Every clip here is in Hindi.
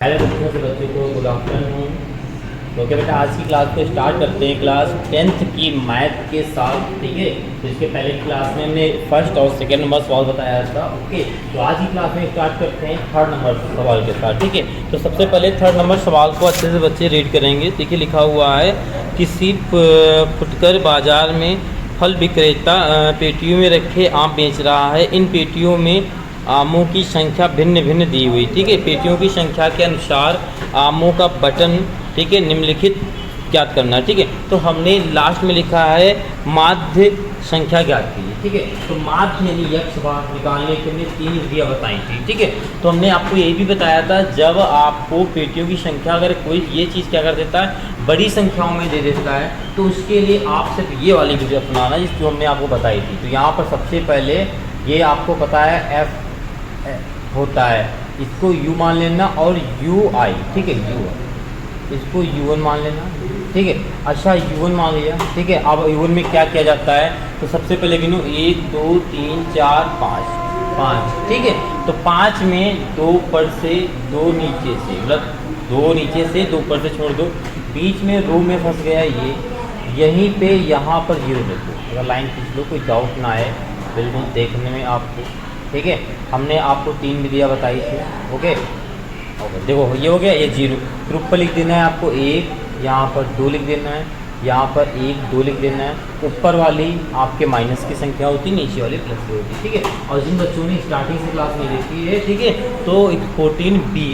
हेलो बच्चों से बच्चों को गुड आफ्टरनून। तो क्या बेटा आज की क्लास को स्टार्ट करते हैं। क्लास 10th की मैथ के साथ, ठीक है। तो इसके पहले की क्लास में हमने फर्स्ट और सेकंड नंबर सवाल बताया था, ओके। तो आज की क्लास में स्टार्ट करते हैं थर्ड नंबर सवाल के साथ, ठीक है। तो सबसे पहले थर्ड नंबर सवाल को अच्छे से बच्चे रीड करेंगे। देखिए लिखा हुआ है, किसी फुटकर बाजार में फल विक्रेता पेटियों में रखे आम बेच रहा है। इन पेटियों में आमों की संख्या भिन्न भिन्न दी हुई, ठीक है। पेटियों की संख्या के अनुसार आमों का बटन, ठीक है, निम्नलिखित ज्ञात करना है, ठीक है। तो हमने लास्ट में लिखा है माध्य संख्या ज्ञात कीजिए, ठीक है। तो माध्य यानी यक्ष भाग निकालने के लिए 3 विधियाँ बताई थी, ठीक है। तो हमने आपको ये भी बताया था, जब आपको पेटियों की संख्या अगर कोई ये चीज़ क्या कर देता है, बड़ी संख्याओं में दे देता है, तो उसके लिए आप सिर्फ ये वाली विधि अपनाना जिसको हमने आपको बताई थी। तो यहाँ पर सबसे पहले ये आपको पता है एफ होता है, इसको u मान लेना और ui, ठीक है, u इसको u1 मान लेना, ठीक है। अच्छा u1 मान लिया, ठीक है। अब u1 में क्या किया जाता है, तो सबसे पहले गिनो 1 2 3 4 5, ठीक है। तो 5 में 2 पर से 2 नीचे से, मतलब 2 नीचे से 2 पर से छोड़ दो, बीच में रो में फंस गया ये, यहीं पे यहाँ पर 0 रखो। अगर लाइन खींच लो, कोई डाउट ना आए बिल्कुल देखने में आपको, ठीक है। हमने आपको 3 विधियाँ बताई थी, ओके। देखो ये हो गया, ये 0 ग्रुप पर लिख देना है आपको 1, यहाँ पर 2 लिख देना है, यहाँ पर 1 2 लिख देना है। ऊपर वाली आपके माइनस की संख्या होती, नीचे वाली प्लस की होती, ठीक है। और जिन बच्चों ने स्टार्टिंग से क्लास नहीं देखी है, ठीक है, तो 14B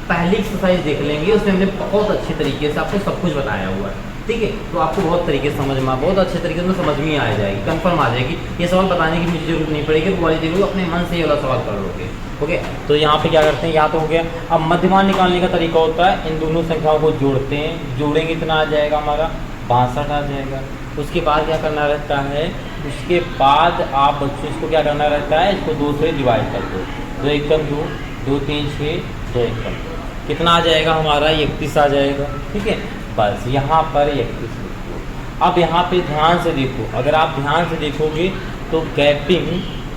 पहली एक्सरसाइज देख लेंगे, उसमें हमने बहुत अच्छे तरीके से आपको सब कुछ बताया हुआ है, ठीक है। तो आपको बहुत तरीके से समझ में, बहुत अच्छे तरीके से समझ में आ जाएगी, कंफर्म आ जाएगी। ये सवाल बताने की मुझे जरूरत नहीं पड़ेगी, वो वाली देखोगे अपने मन से ये वाला सवाल कर लोगे, ओके। तो यहाँ पे क्या करते हैं, यहाँ तो हो गया। अब मध्यमान निकालने का तरीका होता है, इन दोनों संख्याओं को जोड़ते हैं, जोड़ेंगे कितना आ जाएगा हमारा 62 आ जाएगा। उसके बाद क्या करना रहता है, उसके बाद आप बच्चों इसको क्या करना रहता है, इसको 2 से डिवाइड कर दो, 2 एकम 2, 2 3 6, 2 एकम, कितना आ जाएगा हमारा 31 आ जाएगा, ठीक है। बस यहाँ पर 31 लिखो। अब यहाँ पे ध्यान से देखो, अगर आप ध्यान से देखोगे तो गैपिंग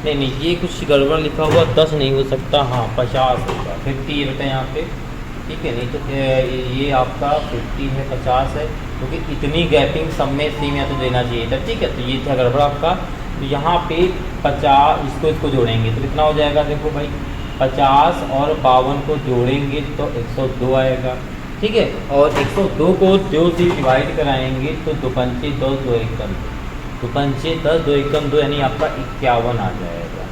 नहीं, ये कुछ गड़बड़ लिखा हुआ, 10 नहीं हो सकता, हाँ 50 होगा, 50 रहता है यहाँ पे, ठीक है। नहीं तो ये आपका 50 है, 50 है, क्योंकि इतनी गैपिंग सब में सेम या तो देना चाहिए था, ठीक है। तो ये था गड़बड़ आपका। तो यहाँ पे 50 इसको जोड़ेंगे तो कितना हो जाएगा, देखो भाई 50 और 52 को जोड़ेंगे तो 102 आएगा, ठीक है। और 102 को 2 से डिवाइड कराएंगे तो 2 पंचे 10, 2 एकम 2 पंचे 10, 2 एकम 2, यानी आपका 51 आ जाएगा,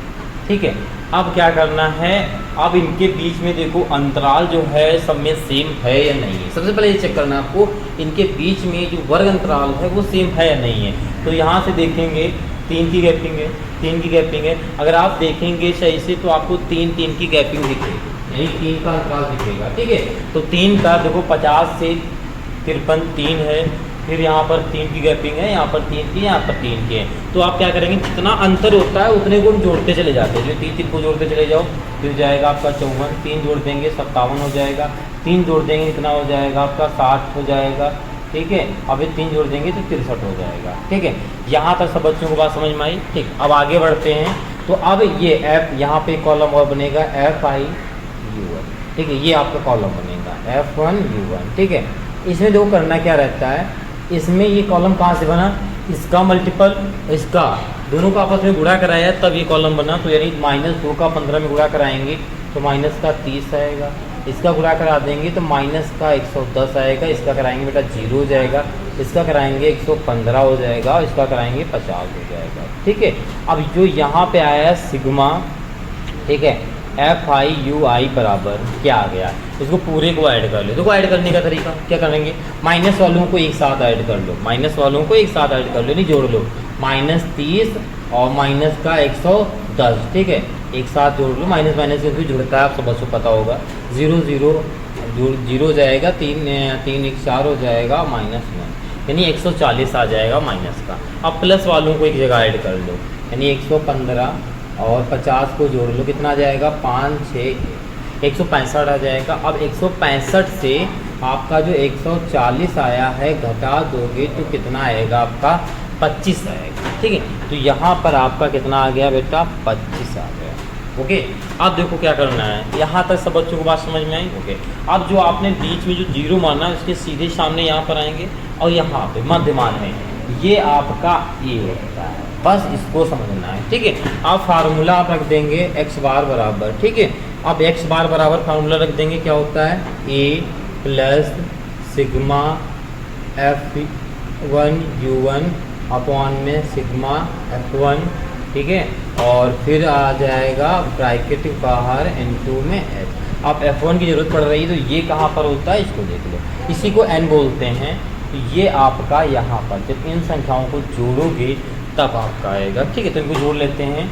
ठीक है। अब क्या करना है, अब इनके बीच में देखो अंतराल जो है सब में सेम है या नहीं है। सबसे पहले ये चेक करना है आपको, इनके बीच में जो वर्ग अंतराल है वो सेम है या नहीं है। तो यहाँ से देखेंगे 3 की गैपिंग है, 3 की गैपिंग है। अगर आप देखेंगे सही से तो आपको 3 3 की गैपिंग दिखेगी, यही 3 का अंतराल दिखेगा, ठीक है। तो 3 का देखो 50 से 53 3 है, फिर यहाँ पर 3 की गैपिंग है, यहाँ पर 3 की, यहाँ पर 3 की है। तो आप क्या करेंगे, जितना अंतर होता है उतने को हम जोड़ते चले जाते हैं, जो 3 को जोड़ते चले जाओ, फिर जाएगा आपका 54, 3 जोड़ देंगे 57 हो जाएगा, 3 जोड़ देंगे कितना हो जाएगा आपका 60 हो जाएगा, ठीक है। अभी 3 जोड़ देंगे तो 63 हो जाएगा, ठीक है। यहाँ तक सब बच्चों को बात समझ में आई, ठीक। अब आगे बढ़ते हैं। तो अब ये F यहाँ पे कॉलम और बनेगा FIU1, ठीक है, ये आपका कॉलम बनेगा F1U1, ठीक है। इसमें देखो करना क्या रहता है, इसमें ये कॉलम कहाँ से बना, इसका मल्टीपल इसका, दोनों का आपस में गुणा कराया तब ये कॉलम बना। तो यानी -2 का 15 में गुणा कराएंगे तो माइनस का 30 आएगा, इसका गुणा करा देंगे तो माइनस का 110 आएगा, इसका कराएंगे बेटा 0 हो जाएगा, इसका कराएंगे 115 हो जाएगा, और इसका कराएंगे 50 हो जाएगा, ठीक है। अब जो यहाँ पे आया है सिग्मा, ठीक है, FIUI बराबर क्या आ गया, इसको पूरे को ऐड कर लो। देखो ऐड करने का तरीका क्या करेंगे, माइनस वालों को एक साथ ऐड कर लो, माइनस वालों को एक साथ ऐड कर लो, नहीं जोड़ लो, -30 और माइनस का 110, ठीक है, एक साथ जोड़ लो। माइनस माइनस से भी जुड़ता है, आप सब बच्चों को पता होगा, 0 0 0 जाएगा, 3 3 1 4 हो जाएगा, -1 यानी 140 आ जाएगा माइनस का। अब प्लस वालों को एक जगह ऐड कर लो, यानी 115 और 50 को जोड़ लो, कितना आ जाएगा 5 6 165 आ जाएगा। अब 165 से आपका जो 140 आया है घटा दोगे तो कितना आएगा आपका 25 आएगा, ठीक है। तो यहाँ पर आपका कितना आ गया बेटा 25 आ गया, ओके, अब देखो क्या करना है, यहाँ तक सब बच्चों को बात समझ में आई। ओके, अब जो आपने बीच में जो जीरो माना है उसके सीधे सामने यहाँ पर आएंगे और यहाँ पे मध्यमान है, ये आपका ए होता है, बस इसको समझना है। ठीक है, अब फार्मूला आप रख देंगे एक्स बार बराबर, ठीक है, अब एक्स बार बराबर फार्मूला रख देंगे, क्या होता है A plus sigma F1 U1 upon में सिग्मा F1, ठीक है, और फिर आ जाएगा ब्रैकेट बाहर N2 में H। अब F1 की ज़रूरत पड़ रही है तो ये कहाँ पर होता है, इसको देख लो, इसी को N बोलते हैं। तो ये आपका यहाँ पर जब इन संख्याओं को जोड़ोगे तब आपका आएगा। ठीक है, तो इनको जोड़ लेते हैं,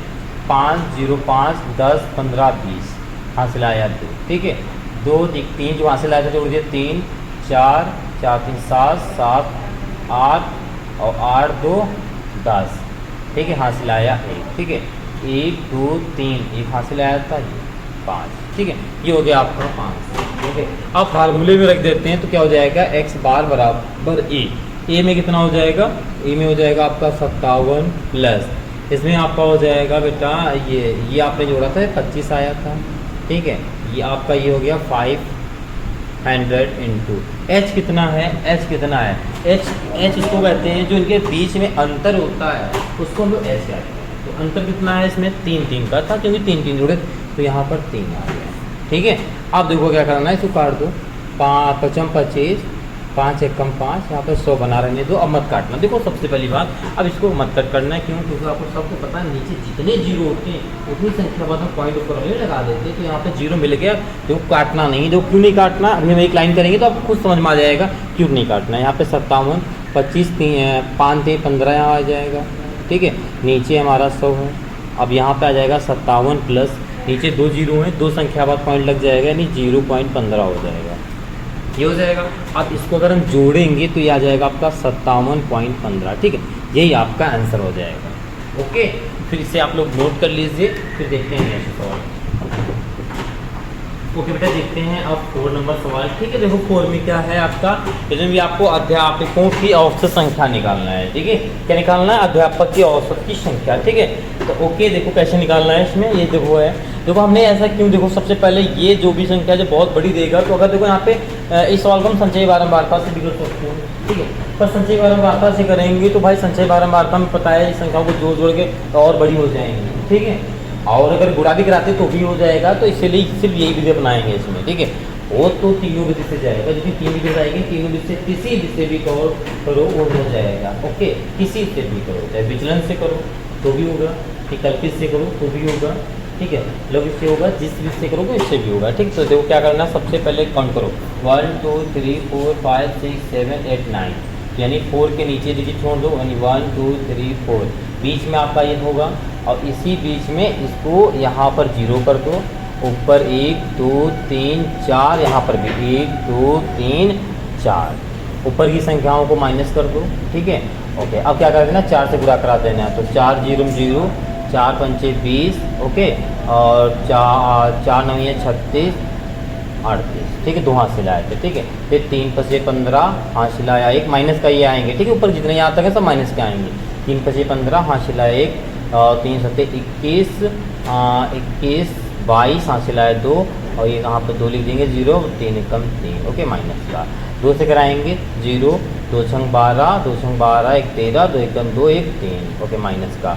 5 0 5 10 15 20 हासिल आया 2, ठीक है, 2 3 जो हासिल आया था जोड़ दिया 3 4 4 3 7 7 8 और 8 2 10, ठीक है, हासिल आया 1, ठीक है, 1 2 3 एक हासिल आया था ये 5, ठीक है, ये हो गया आपका 5। ठीक है, अब फार्मूले में रख देते हैं तो क्या हो जाएगा, एक्स बार बराबर ए में कितना हो जाएगा, ए में हो जाएगा आपका 57 प्लस इसमें आपका हो जाएगा बेटा ये आपने जोड़ा था 25 आया था, ठीक है, ये आपका ये हो गया 500 इंटू एच कितना है, एच कितना है, एच इसको कहते हैं जो इनके बीच में अंतर होता है उसको हम लोग एच कहते हैं। तो अंतर कितना है इसमें, 3 3 का था क्योंकि 3 3 जोड़े तो यहाँ पर 3 आ गया। ठीक है, अब देखो क्या करना है, इसको काट दो, 5 5 25 5 1 5, यहाँ पर 100 बना रहने दो, अब मत काटना। देखो सबसे पहली बात, अब इसको मत कट करना है, क्यों, क्योंकि आपको सबको पता है नीचे जितने जीरो होते हैं उतनी संख्या बाद हम पॉइंट ऊपर वाले लगा देते हैं, तो यहाँ पे जीरो मिल गया, तो काटना नहीं। देखो क्यों नहीं काटना, अभी हम एक लाइन करेंगे तो आपको खुद समझ में आ जाएगा क्यों नहीं काटना है। यहाँ पे 57 25 5 3 15 यहाँ आ जाएगा, ठीक है, नीचे हमारा 100 है, अब यहाँ पे आ जाएगा 57 प्लस नीचे 2 जीरो हैं, 2 संख्या बाद पॉइंट लग जाएगा, यानी 0.15 हो जाएगा, ये हो जाएगा। अब इसको अगर हम जोड़ेंगे तो ये आ जाएगा आपका 57.15, ठीक है, यही आपका आंसर हो जाएगा। ओके, फिर इसे आप लोग नोट कर लीजिए, फिर देखते हैं नेक्स्ट सवाल। ओके बेटा, देखते हैं अब 4 नंबर सवाल। ठीक है, देखो 4 में क्या है आपका, इसमें भी आपको अध्यापकों की औसत संख्या निकालना है। ठीक है, क्या निकालना है, अध्यापक की औसत की संख्या। ठीक है, तो ओके देखो कैसे निकालना है इसमें, ये देखो है, देखो हमने ऐसा क्यों, देखो सबसे पहले ये जो भी संख्या जो बहुत बड़ी देगा, तो अगर देखो यहाँ पे इस सवाल को हम संचयी बारंबारता से भी कर सकते हैं। ठीक है, पर संचयी बारंबारता से करेंगे तो भाई संचयी बारंबारता में पता है इस संख्याओं को जोड़ जोड़ के और बड़ी हो जाएंगी। ठीक है, और अगर गुणा भी कराते तो भी हो जाएगा, तो इसलिए सिर्फ यही विधि अपनाएंगे इसमें। ठीक है, वो तो तीनों विधि से जाएगा, जितनी 3 विधि आएगी, तीनों विधि से किसी विधि से भी करो वो हो जाएगा। ओके, किसी से भी करो, चाहे विचलन से करो तो भी होगा, ठीक, कल्पित से करो तो भी होगा, ठीक है, लघु से होगा, जिस विधि से करोगे इससे भी होगा। ठीक, तो देखो क्या करना, सबसे पहले काउंट करो, 1 2 3 4 5 6 7 8 9, यानी 4 के नीचे डिजिट छोड़ दो, यानी 1 2 3 4, बीच में आपका ये होगा, और इसी बीच में इसको यहाँ पर 0 कर दो, ऊपर 1 2 3 4, यहाँ पर भी 1 2 3 4, ऊपर की संख्याओं को माइनस कर दो। ठीक है, ओके, अब क्या कर देना, 4 से गुणा करा देना है, तो 4 0 0 4 5 20, ओके, और 4 9 36 38, ठीक है, 2 हासिल आए थे। ठीक है, फिर 3 5 15 हासिल आया 1, माइनस का ये आएंगे। ठीक है, ऊपर जितने यहाँ तक है सब माइनस के आएंगे, 3 5 15 हासिल आया 1, 3 7 21 21 22 हासिल आया 2, और ये यहाँ पर 2 लिख देंगे, 0 3 कम 3, ओके, माइनस का 2 से कराएंगे, 0 2 छंग 12 2 छंग 12 1 13 2 1 कम 2 1 3, ओके, माइनस का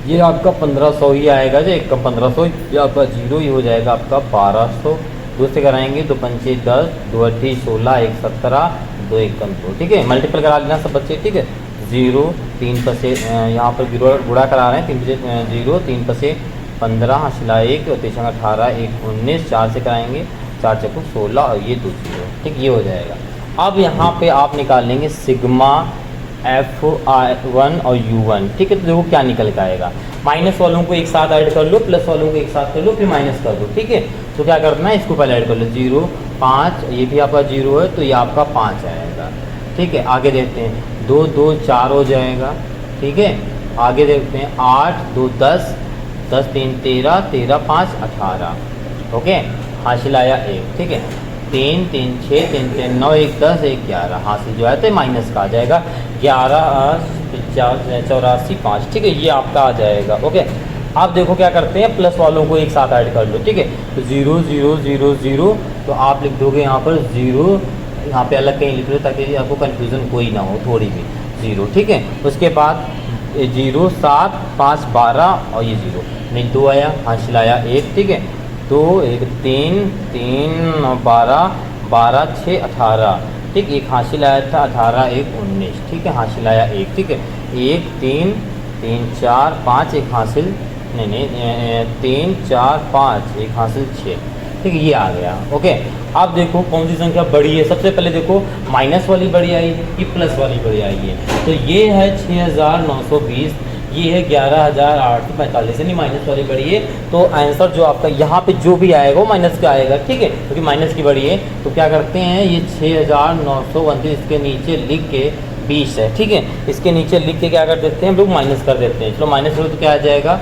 ये आपका 1500 ही आएगा, जो 1 कम 1500, ये आपका 0 ही हो जाएगा आपका 1200। 2 से कराएंगे, 2 पंचे 10 2 अट्ठी 16 1 17 2 1 कम 2, ठीक है, मल्टीपल करा लेना सब बच्चे। ठीक है, 0 3 पसे यहाँ पर गुणा करा रहे हैं, 3 पसे 0 3 पसे 15 हासिला 1 और 3 18 1 19, 4 से कराएंगे, 4 चक्कू 16 और ये 2 0, ठीक, ये हो जाएगा। अब यहाँ पे आप निकाल लेंगे सिग्मा F1 और U1। ठीक है, तो देखो क्या निकल के आएगा, माइनस वालों को एक साथ ऐड कर लो, प्लस वालों को एक साथ कर लो, फिर माइनस कर दो। ठीक है, तो क्या करना है, इसको पहले ऐड कर लो, 0 5, ये भी आपका 0 है तो ये आपका 5 आएगा। ठीक है, आगे देखते हैं, 2 2 4 हो जाएगा। ठीक है, आगे देखते हैं, 8 2 10 10 3 13 13 5 18, ओके, हासिल आया 1। ठीक है, 3 3 6 3 3 9 1 10 1 11, हासिल जो है तो माइनस का आ जाएगा, 11 84 5। ठीक है, ये आपका आ जाएगा। ओके, आप देखो क्या करते हैं, प्लस वालों को एक साथ ऐड कर लो, ठीक है। तो 0 0 0 0, तो आप लिख दोगे यहाँ पर 0, यहाँ पे अलग कहीं लिख लो ताकि आपको कन्फ्यूज़न कोई ना हो थोड़ी भी, 0, ठीक है। उसके बाद 0 7 5 12 और ये 0 नहीं 2 आया, हासिल आया 1, ठीक है। 2 1 3 3 12 12 6 18, ठीक, एक हासिल आया था 18 1 19, ठीक है, हासिल आया 1, ठीक है। 1 3 3 4 5 एक हासिल, नहीं 3 4 5 एक हासिल 6, ठीक है, ये आ गया। ओके, अब देखो कौन सी संख्या बड़ी है। सबसे पहले देखो माइनस वाली बड़ी आई है कि प्लस वाली बड़ी आई है। तो ये है 6920, ये है 11845, यानी माइनस वाली बड़ी है। तो आंसर जो आपका यहाँ पे जो भी आएगा वो माइनस का आएगा, ठीक है, क्योंकि माइनस की बड़ी है। तो क्या करते हैं, ये 6929 इसके नीचे लिख के 20 है, ठीक है, इसके नीचे लिख के क्या कर देते हैं हम लोग, माइनस कर देते हैं। चलो माइनस करो तो क्या आ जाएगा,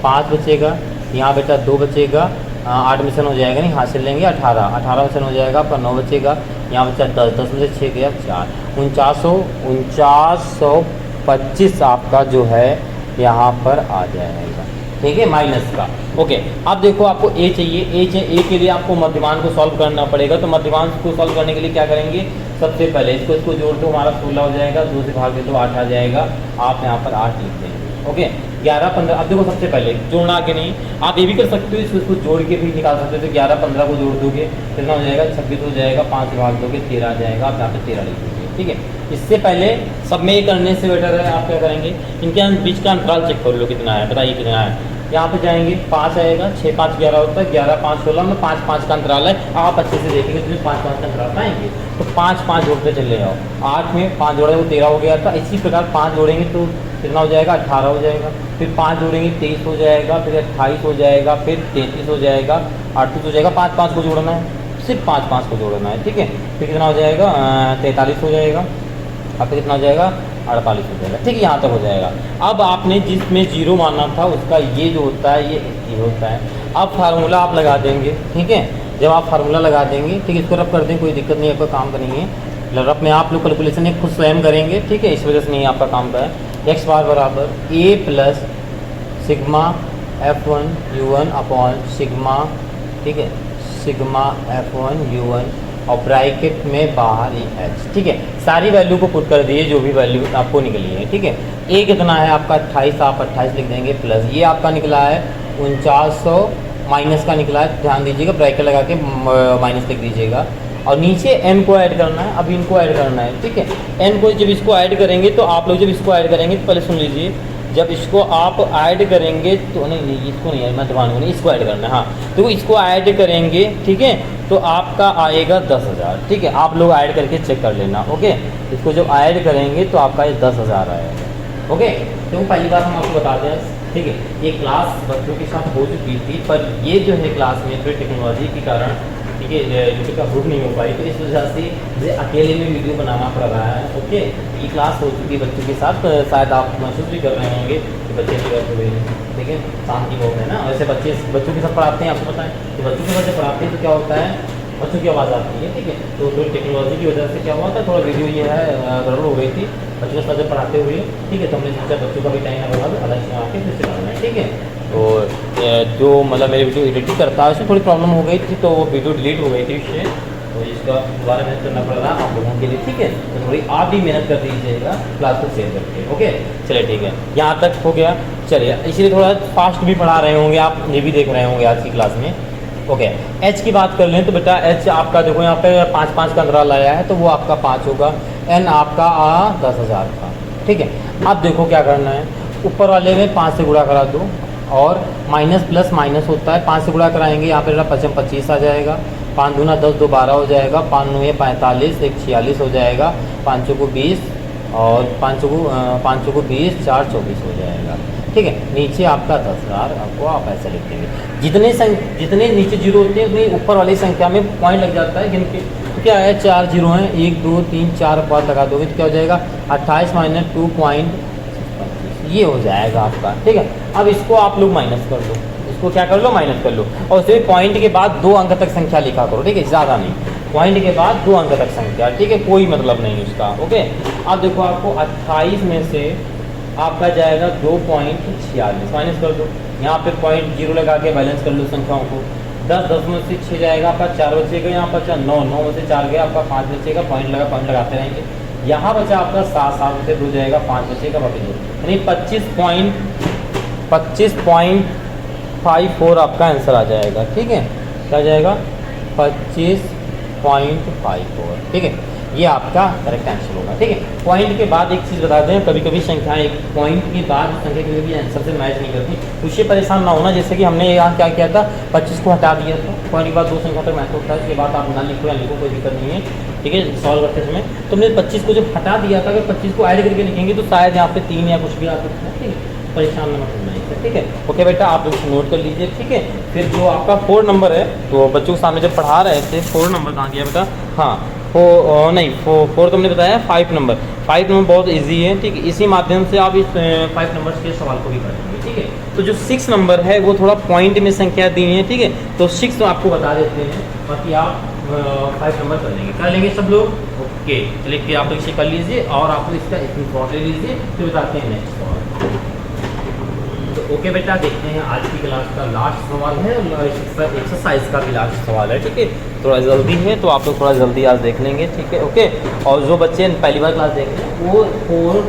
5 बचेगा, यहाँ बेटा 2 बचेगा, 8 में से हो जाएगा, नहीं हासिल लेंगे 18, 18 में से हो जाएगा आपका 9 बचेगा, यहाँ बचा 10, 10 में से 6 गया 4, 4925 आपका जो है यहाँ पर आ जाएगा, ठीक है, माइनस का। ओके, अब देखो आपको ए चाहिए, ए के लिए आपको मध्यमान को सॉल्व करना पड़ेगा। तो मध्यमान को सॉल्व करने के लिए क्या करेंगे, सबसे पहले इसको जोड़ दो, हमारा 16 हो जाएगा, 2 से भाग दे दो 8 आ जाएगा, आप यहाँ पर 8 लिख देंगे। ओके, 11 15, अब देखो सबसे पहले जोड़ना आगे नहीं, आप ये भी कर सकते हो, इसको जोड़ के भी निकाल सकते हो। तो 11 15 को जोड़ दोगे कितना हो जाएगा, 26 हो जाएगा, 5 से भाग दोगे 13 आ जाएगा, आप यहाँ पे 13 लिख दोगे, ठीक है। इससे पहले सब में ये करने से बेटर है आप क्या करेंगे, इनके बीच का अंतराल चेक कर लो कितना है, बताइए कितना है। यहाँ पे जाएंगे 5 आएगा, 6 5 11 होता है, 11 5 16 में 5 5 का अंतराल है, आप अच्छे से देखेंगे तो 5 5 का अंतराल पाएंगे। तो 5 5 जोड़ते चले जाओ, 8 में 5 जोड़े वो 13 हो गया था। इसी प्रकार 5 जोड़ेंगे तो कितना हो जाएगा, 18 हो जाएगा, फिर 5 जोड़ेंगे 23 हो जाएगा, फिर 28 हो जाएगा, फिर 33 हो जाएगा, 38 हो जाएगा। 5 5 को जोड़ना है, सिर्फ 5 5 को जोड़ना है, ठीक है। फिर कितना हो जाएगा, 43 हो जाएगा, आपका कितना हो जाएगा, 48 हो जाएगा, ठीक है, यहाँ तक हो जाएगा। अब आपने जिसमें 0 माना था उसका ये जो होता है ये 0 होता है। अब फार्मूला आप लगा देंगे, ठीक है। जब आप फार्मूला लगा देंगे, ठीक है, इसको रब कर दें, कोई दिक्कत नहीं है, आपका काम करेंगे रब में आप लोग कैलकुलेशन एक खुद स्वयं करेंगे, ठीक है, इस वजह से नहीं आपका काम का है। एक्स बार बराबर a plus sigma f1 u1 upon sigma, ठीक है, सिग्मा f1 u1 और ब्रैकेट में बाहर ही h, ठीक है। सारी वैल्यू को पुट कर दिए जो भी वैल्यू आपको निकली है, ठीक है। a कितना है आपका 28, आप 28 लिख देंगे, प्लस ये आपका निकला है 4900, माइनस का निकला है, ध्यान दीजिएगा ब्रैकेट लगा के माइनस लिख दीजिएगा। और नीचे n को ऐड करना है, अब इनको ऐड करना है, ठीक है। n को जब इसको ऐड करेंगे तो आप लोग जब इसको ऐड करेंगे तो पहले सुन लीजिए, जब इसको आप ऐड करेंगे तो नहीं इसको नहीं है, मध्यमान को नहीं, इसको ऐड करना है, हाँ। तो इसको ऐड करेंगे, ठीक है, तो आपका आएगा 10,000, ठीक है। आप लोग ऐड करके चेक कर लेना, ओके। इसको जब ऐड करेंगे तो आपका ये 10,000 आएगा, ओके। तो पहली बात हम आपको बता दें, ठीक है, ये क्लास बच्चों के साथ हो चुकी थी, पर ये जो है क्लास में फिर टेक्नोलॉजी के कारण, ठीक है, यूट्यूब का प्रूफ नहीं हो पाई, तो इस वजह से मुझे अकेले में वीडियो बनाना पड़ रहा है, ओके। ये क्लास हो चुकी है बच्चों के साथ, शायद आप महसूस भी कर रहे होंगे कि बच्चे की बात हो गई, ठीक है, शांति बहुत है ना। वैसे बच्चों के साथ पढ़ाते हैं, आपको पता है कि बच्चों के साथ जब पढ़ाते हैं तो क्या होता है, बच्चों की आवाज़ आती है, ठीक है। तो फिर टेक्नोलॉजी की वजह से क्या हुआ था, थोड़ा वीडियो ये है गड़बड़ हो गई थी बच्चों के साथ जब पढ़ाते हुए, ठीक है। तो हमने सोचा बच्चों का भी टाइम है बना दो, अलग से आके फिर से डालना है, ठीक है। तो जो मतलब मेरी वीडियो एडिटिंग करता है उसमें थोड़ी प्रॉब्लम हो गई थी, तो वो वीडियो डिलीट हो गई थी उससे, तो इसका दोबारा मेहनत करना पड़ रहा है आप लोगों के लिए, ठीक है। तो थोड़ी आप भी मेहनत कर दीजिएगा क्लास को शेयर करके, ओके। चलिए ठीक है, यहाँ तक हो गया। चलिए, इसलिए थोड़ा फास्ट भी पढ़ा रहे होंगे आप, ये भी देख रहे होंगे आज की क्लास में, ओके। एच की बात कर लें तो बेटा एच आपका देखो यहाँ पे 5 5 का अंतराल आया है, तो वो आपका 5 होगा। एन आपका 10,000 का, ठीक है। अब देखो क्या करना है, ऊपर वाले में 5 से गुणा करा दो, और माइनस प्लस माइनस होता है, 5 से गुणा कराएंगे, यहाँ पे 5 25 आ जाएगा, 5 दूना 10, 2 12 हो जाएगा, 5 9 45, 1 46 हो जाएगा, 5 को 20 और 5 को 20, 4 24 हो जाएगा, ठीक है। नीचे आपका 10,000 आपको आप ऐसा लिख देंगे। जितने नीचे जीरो होते हैं उतनी ऊपर वाली संख्या में पॉइंट लग जाता है, गिनके तो क्या है 4 जीरो हैं, 1 2 3 4 बाद लगा दोगे तो क्या हो जाएगा 28 माइनस 2.25, ये हो जाएगा आपका, ठीक है। अब इसको आप लोग माइनस कर लो, इसको क्या कर लो, माइनस कर लो, और उसे पॉइंट के बाद 2 अंक तक संख्या लिखा करो, ठीक है, ज़्यादा नहीं, पॉइंट के बाद 2 अंक तक संख्या, ठीक है, कोई मतलब नहीं उसका, ओके। अब देखो आपको 28 में से आपका जाएगा 2.46, माइनस कर दो, यहाँ पे 0.0 लगा के बैलेंस कर लो संख्याओं को। 10 में से 6 जाएगा आपका 4 बचेगा, यहाँ पर 9 में से 4 गया आपका 5 बचेगा, पॉइंट लगाते रहेंगे। यहाँ बचा आपका 7 में से 2 जाएगा 5 बचेगा बाकी 2, यानी 25.54 आपका आंसर आ जाएगा। ठीक है, क्या जाएगा 25.54। ठीक है, ये आपका करेक्ट आंसर होगा। ठीक है, पॉइंट के बाद एक चीज़ बता दें, कभी कभी संख्याएं पॉइंट के बाद संख्या कभी भी आंसर से मैच नहीं करती, उससे परेशान ना होना। जैसे कि हमने यहाँ क्या किया था, 25 को हटा दिया था, पॉइंट के बाद 2 संख्या तक मैच होता है, इसके बाद आप ना लिखो या लिखो कोई दिक्कत नहीं है। ठीक है, सॉल्व करते समय तो हमने 25 को जब हटा दिया था, अगर 25 को ऐड करके लिखेंगे तो शायद यहाँ पे 3 या कुछ भी आ सकता है। ठीक है, परेशान ना होना है। ठीक है, ओके बेटा, आप इसको नोट कर लीजिए। ठीक है, फिर जो आपका 4 नंबर है, तो बच्चों के सामने जब पढ़ा रहे थे 4 नंबर कहाँ गया बेटा, हाँ 4 तो हमने बताया, 5 नंबर बहुत इजी है। ठीक है, इसी माध्यम से आप इस 5 नंबर्स के सवाल को भी कर लेंगे। ठीक है, तो जो 6 नंबर है वो थोड़ा पॉइंट में संख्या दी है। ठीक है, तो 6 तो आपको बता देते हैं, बाकी आप 5 नंबर कर लेंगे सब लोग। ओके, चलिए फिर आप इसे कर लीजिए और आप इसका स्क्रीनशॉट ले लीजिए, फिर बताते हैं नेक्स्ट सवाल। तो ओके बेटा, देखते हैं आज की क्लास का लास्ट सवाल है, एक्सरसाइज का भी लास्ट सवाल है। ठीक है, थोड़ा जल्दी है तो आप लोग थोड़ा जल्दी आज देख लेंगे। ठीक है, ओके, और जो बच्चे पहली बार क्लास देख रहे हैं वो 4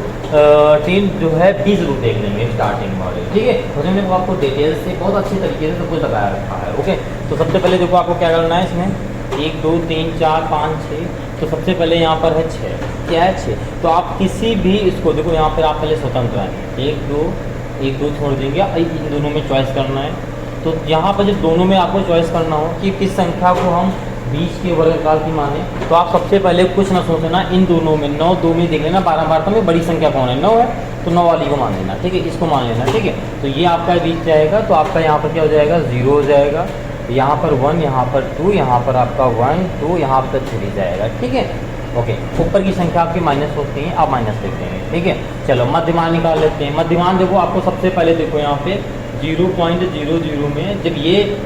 जो है 20 जरूर देख लेंगे स्टार्टिंग वाले। ठीक है, उसमें वो आपको डिटेल से बहुत अच्छे तरीके से सब कुछ बताया रखा है। ओके, तो सबसे पहले देखो आपको क्या करना है इसमें, 1 2 3 4 5 6, तो सबसे पहले यहाँ पर है 6, क्या है 6, तो आप किसी भी इसको देखो, यहाँ पर आप पहले स्वतंत्र हैं, 1 2 छोड़ देंगे, इन दोनों में चॉइस करना है। तो यहाँ पर जब दोनों में आपको चॉइस करना हो कि किस संख्या को हम 20 के वर्गकाल की माने, तो आप सबसे पहले कुछ ना सोचना, इन दोनों में 9 2 में देख लेना, 12 में बड़ी संख्या कौन है, 9 है, तो 9 वाली को मान लेना। ठीक है, इसको मान लेना। ठीक है, तो ये आपका 20 जाएगा, तो आपका यहाँ पर क्या हो जाएगा, 0 हो जाएगा, यहाँ पर 1, यहाँ पर 2, यहाँ पर आपका 1 2, यहाँ पर 3 जाएगा। ठीक है, ओके, ऊपर की संख्या आपकी माइनस होती है, आप माइनस लिख देंगे। ठीक है, चलो मध्यमान निकाल लेते हैं। मध्यमान देखो, आपको सबसे पहले देखो यहाँ पे 0.00 में जब ये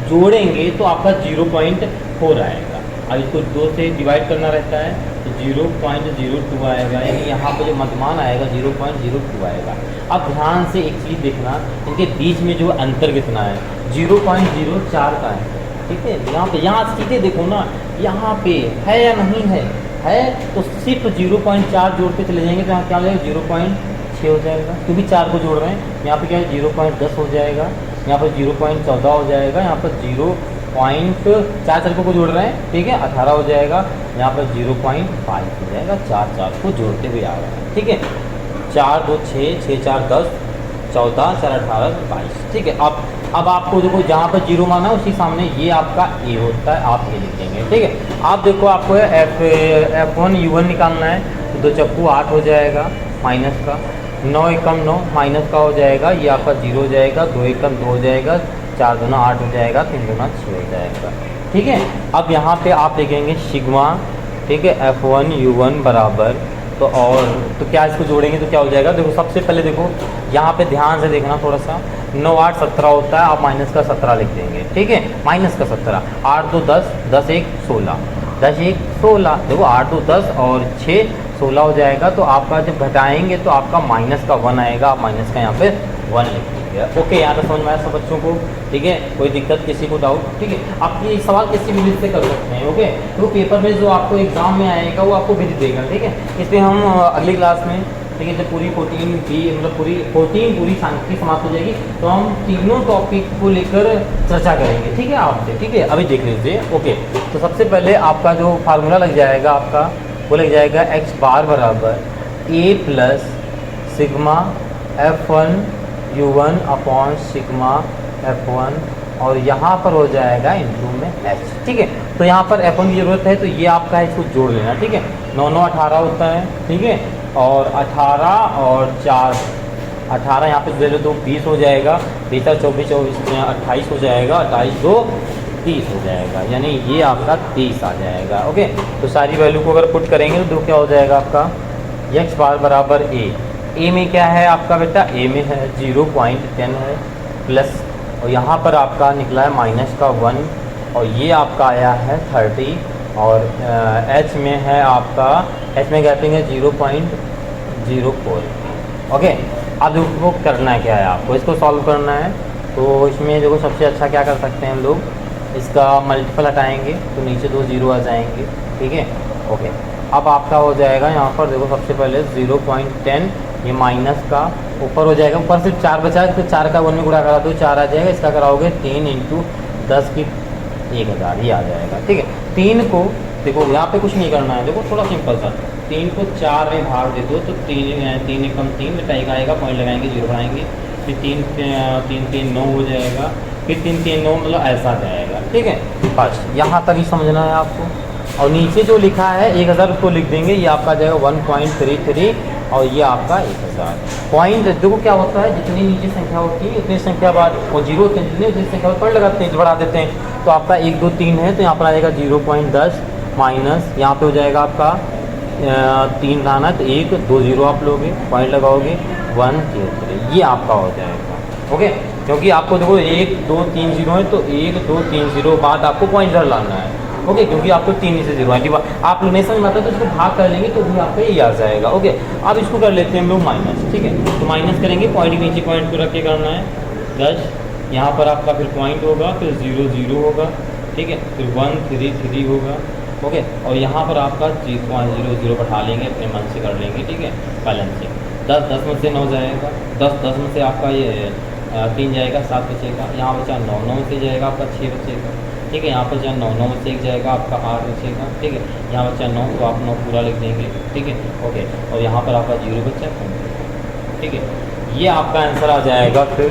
जोड़ेंगे तो आपका 0.4 आएगा। अब इसको 2 से डिवाइड करना रहता है तो 0.02 आएगा, यानी यहाँ पर जो मध्यमान आएगा 0.02 आएगा। अब ध्यान से एक चीज़ देखना, इनके बीच में जो अंतर कितना है, 0.04 का है। ठीक है, यहाँ सीधे देखो ना, यहाँ पे है या नहीं है, तो सिर्फ 0.4 जोड़ के चले जाएंगे तो यहाँ क्या हो जाएगा, 0.6 हो जाएगा, क्योंकि 4 को जोड़ रहे हैं। यहाँ पे क्या है, 0.10 हो जाएगा, यहाँ पर 0.14 हो जाएगा, यहाँ पर 0.4 को जोड़ रहे हैं। ठीक है, 18 हो जाएगा, यहाँ पर 0.5 हो जाएगा, 4 को जोड़ते हुए आ रहा है। ठीक है, 4 2 6 6 4 10 14 4 18 22। ठीक है, अब आपको देखो जहाँ पर 0 माना उसी सामने ये आपका ए होता है, आप ये लिख देंगे। ठीक है, आप देखो आपको F1 U1 निकालना है, तो 2 चक्कू 8 हो जाएगा माइनस का, 9 एकम 9 माइनस का हो जाएगा, ये आपका 0 हो जाएगा, 2 एकम 2 हो जाएगा, 4 दूना 8 हो जाएगा, 3 दूना 6 हो जाएगा। ठीक है, अब यहाँ पे आप लिखेंगे सिग्मा। ठीक है, F1 U1 बराबर, तो क्या इसको जोड़ेंगे तो क्या हो जाएगा, देखो सबसे पहले देखो यहाँ पे ध्यान से देखना थोड़ा सा, 9 8 17 होता है, आप माइनस का 17 लिख देंगे। ठीक है, माइनस का 17, 8 2 10 10 1 16, 10 1 16, देखो 8 2 10 और 6 16 हो जाएगा। तो आपका जब घटाएंगे तो आपका माइनस का 1 आएगा, आप माइनस का यहाँ पे 1 लिख दीजिए। ओके, यहाँ तक समझ में आया सब बच्चों को। ठीक है, कोई दिक्कत किसी को डाउट, ठीक है, आप ये सवाल किसी भी विधि से कर सकते हैं। ओके, तो पेपर में जो आपको एग्जाम में आएगा वो आपको विधि देगा। ठीक है, इसलिए हम अगली क्लास में, ठीक है, जब पूरी 14 पूरी सांख्यिकी समाप्त हो जाएगी तो हम तीनों टॉपिक को लेकर चर्चा करेंगे। ठीक है, आपसे। ठीक है, अभी देख लीजिए। ओके, तो सबसे पहले आपका जो फार्मूला लग जाएगा आपका, वो लग जाएगा x बार बराबर a plus sigma F1 U1 upon sigma F1, और यहाँ पर हो जाएगा इंटू में h। ठीक है, तो यहाँ पर F1 की ज़रूरत है तो ये आपका है, इसको जोड़ लेना। ठीक है, 9 9 18 होता है। ठीक है, और 18 और 4 18 यहाँ पे ले लो तो 20 हो जाएगा, 20 24 28 हो जाएगा, 28 2 30 हो जाएगा, यानी ये आपका 30 आ जाएगा। ओके, तो सारी वैल्यू को अगर पुट करेंगे तो क्या हो जाएगा आपका, x बार बराबर a में क्या है आपका बेटा, a में है 0.10 है प्लस, और यहाँ पर आपका निकला है माइनस का 1, और ये आपका आया है 30, और h में है आपका, h में कहते हैं 0.04। ओके, अब देखो करना है क्या है, आपको इसको सॉल्व करना है। तो इसमें देखो सबसे अच्छा क्या कर सकते हैं हम लोग, इसका मल्टीपल हटाएंगे तो नीचे 2 जीरो आ जाएंगे, ठीक है। ओके, अब आपका हो जाएगा यहाँ पर देखो सबसे पहले 0.10, ये माइनस का ऊपर हो जाएगा, ऊपर सिर्फ 4 बचा है तो 4 का 1 में गुणा करा दो 4 आ जाएगा, इसका कराओगे 3 इंटू 10 की 1000 ये आ जाएगा, ठीक है। 3 को देखो यहाँ पे कुछ नहीं करना है, देखो थोड़ा सिंपल सा, 3 को 4 में भाग दे दो तो 3 एकम 3 बेटा एक आएगा, पॉइंट लगाएंगे 0 बनाएंगे, फिर 3 3 9 हो जाएगा, फिर 3 3 9 मतलब ऐसा जाएगा, ठीक है। बस यहाँ तक ही समझना है आपको। और नीचे जो लिखा है 1000 उसको लिख देंगे, ये आपका जाएगा 1.33 और ये आपका 1000। पॉइंट देखो क्या होता है, जितनी नीचे संख्या होती है उतनी संख्या बाद और जीरो होते हैं, जितनी उतनी संख्या पॉइंट लगाते हैं, बढ़ा देते हैं। तो आपका 1 2 3 है तो यहाँ पर आ जाएगा 0.10 माइनस, यहाँ पे हो जाएगा आपका 3 लाना तो 1 2 जीरो आप लोगे, पॉइंट लगाओगे 1 0 3, ये आपका हो जाएगा। ओके, क्योंकि आपको देखो 1 2 3 जीरो है तो 1 2 3 जीरो बाद आपको पॉइंट लाना है। ओके, क्योंकि आपको 3 से 0 है, आप लोग नहीं समझ में आता तो इसको भाग कर लेंगे तो भी आपका ये आ जाएगा। ओके, अब इसको कर लेते हैं हम लोग माइनस, ठीक है। तो माइनस करेंगे, पॉइंट के नीचे पॉइंट को रख के करना है 10, यहाँ पर आपका फिर पॉइंट होगा, फिर 0 0 होगा, ठीक है, फिर 1 3 3 होगा। ओके, और यहाँ पर आपका 0.00 बैठा लेंगे, अपने मन से कर लेंगे, ठीक है, बैलेंस से 10 10 में से 9 जाएगा, 10 10 में से आपका ये 3 जाएगा 7 बचेगा, यहाँ बचा 9 9 में से जाएगा आपका 6 बचेगा, ठीक है। यहाँ पर जहाँ 9 9 में से 1 जाएगा आपका 8 बचेगा, ठीक है। यहाँ बचा 9 तो आप 9 पूरा लिख देंगे, ठीक है। ओके, और यहाँ पर आपका 0 बचा, ठीक है। ये आपका आंसर आ जाएगा फिर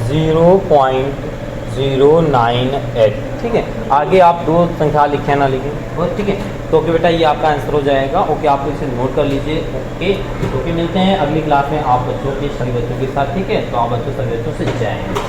0.098, ठीक है। आगे आप 2 संख्या लिखें ना लिखें, ठीक है। तो ओके बेटा ये आपका आंसर हो जाएगा। ओके, आप इसे नोट कर लीजिए। ओके, ओके, मिलते हैं अगली क्लास में आप बच्चों के सभी बच्चों के साथ, ठीक है। तो आप बच्चों सभी बच्चों से जाएंगे।